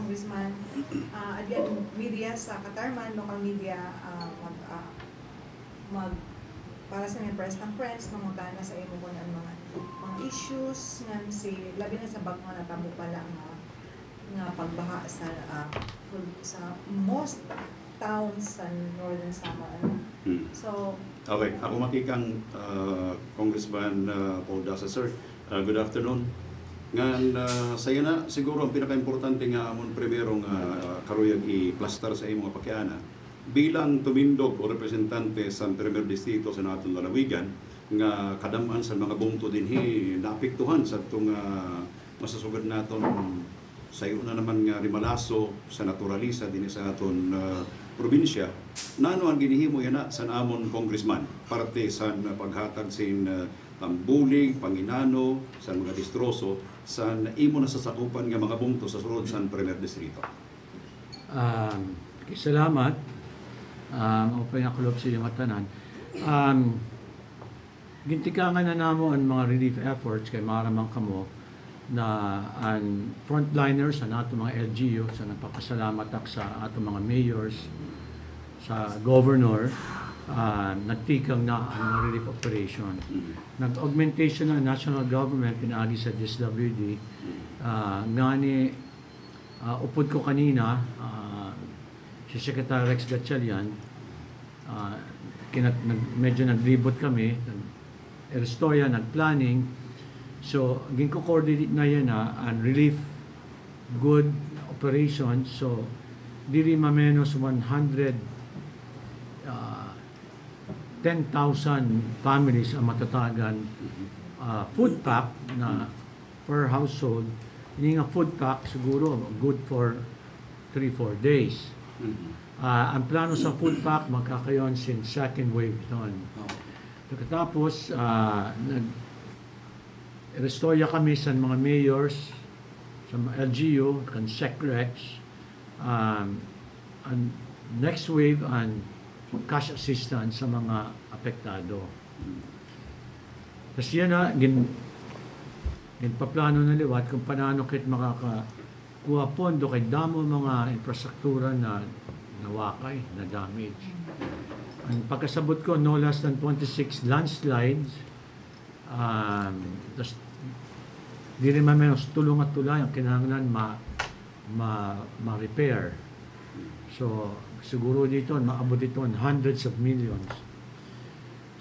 Congressman, again, media sa Katarman, local media, para sa mga press ng friends, mangutan na sa imo ko ng mga issues nga si labi na sa bag nga natabo pala nga pagbaha sa most towns sa Northern Samar. So, okay, ako makikang Congressman Paul Dasa, sir. Good afternoon. Ngan saya na siguro ang pinaka-importante nga amon primero nga karuyag i-plaster sa imong pakiana bilang tumindog o representante sa Premier Distrito sa natong lalawigan nga kadaman sa mga bungto dinhi naapektuhan sa itong masasugad naton sayo na naman nga rimalaso sa naturalisa din sa aton probinsya. Nano ang ginihimo yana sa amon congressman parte sa paghatag sin tambulig, panginano, sa mga distroso sa imo na sasakupan nga mga bungto sa sulod sa Premier Distrito. Salamat. Upay nga kulob sa iyong tanan. Gintikangan na namo ang mga relief efforts kay maramang kamo na ang frontliners sa nato mga LGU sa nagpapasalamat sa ato mga mayors, sa governor, nagtikang na ang mga relief operation. Nag-augmentation ng national government pinaagi sa DSWD. Ngani upod ko kanina si Secretary Rex Gatchalian, medyo naglibot kami, Estoya, nag-planning. So, ginko-coordinate na yan ang relief good operation. So, diri mamenos 10,000 families ang matatagan food pack na per household. Hindi nga food pack siguro good for 3-4 days. Ang plano sa food pack magkakayon sin second wave noon. Pagkatapos nag-restoya kami sa mga mayors, sa mga LGU, kan SecRex, and next wave and cash assistance sa mga apektado. Tapos yan na, ginpaplano na liwat kung paano kit makakakuha pondo kay damo mga infrastruktura na nawakay, na damage. Ang pagkasabot ko, no less than 26 landslides, tapos di rin menos tulong at tulay ang kinahanglan ma-repair. So, siguro dito, maabot ito hundreds of millions.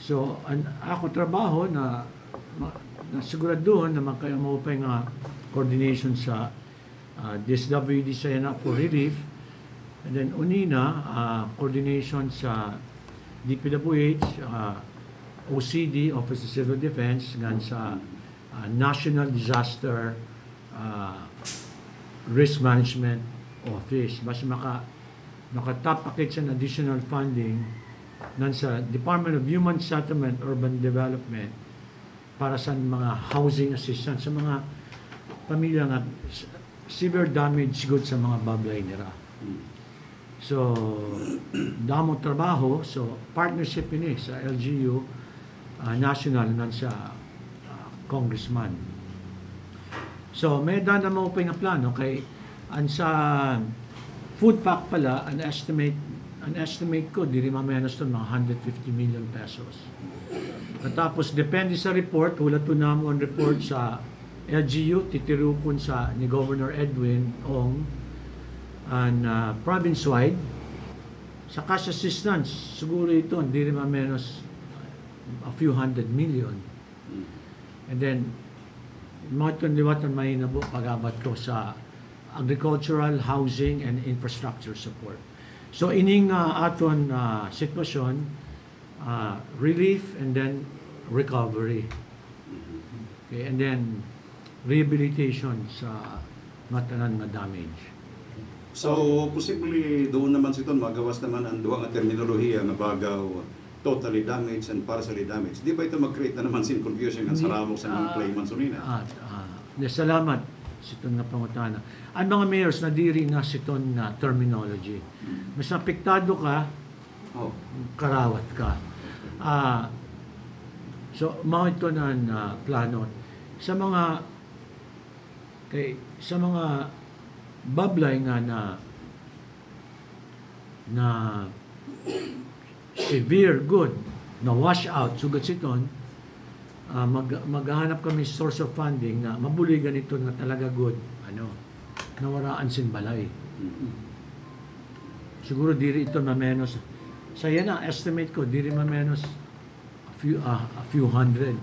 So, ako trabaho na siguraduhan na magkayamupay nga coordination sa DSWD sa yana for relief, and then unina, coordination sa DPWH, OCD, Office of Civil Defense, ngan sa National Disaster Risk Management Office. Mas maka-top package ng additional funding nan sa Department of Human Settlement, Urban Development para sa mga housing assistance sa mga pamilya nga severe damage good sa mga bablay nila. So, damo trabaho. So, partnership ini sa LGU national nan sa congressman. So, may dana mo pa nga plano kay ang sa food pack pala, an estimate ko, diri mamenos to mga 150 million pesos. Tapos, depende sa report, wala to namo ang report sa LGU, titirukon sa ni Governor Edwin Ong, and province-wide. Sa cash assistance, siguro ito, hindi rin menos a few hundred million. And then, liwatan may nabo pag-abat ko sa agricultural, housing, and infrastructure support. So, ining aton sitwasyon, relief and then recovery. Okay, and then rehabilitation sa matanan nga damage. So, possibly doon naman siton magawas naman ang duwa nga terminolohiya nga bagaw totally damaged and partially damaged. Di ba ito mag-create na naman sin confusion nga sa ramok sa mga claimants unina? Salamat siton nga pangutana. Ang mga mayors na diri na siton na terminology. Mas apektado ka, karawat ka. So, mao ito na plano. Sa mga bablay nga na severe good na wash out sugat siton, maghahanap kami source of funding na mabuligan ito nga talaga good nawaraan sin balay. Siguro diri ito mamenos saya na estimate ko diri mamenos a few hundred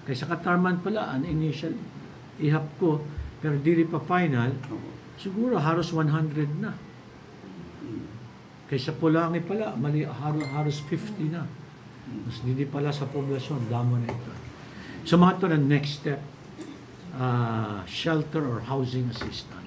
kaysa katarman pala ang initial ihap ko pero diri pa final siguro halos 100 na kaysa Pulangi pala mali halos 50 na mas didi pala sa poblasyon damo na ito. So mga ito na next step, shelter or housing assistance.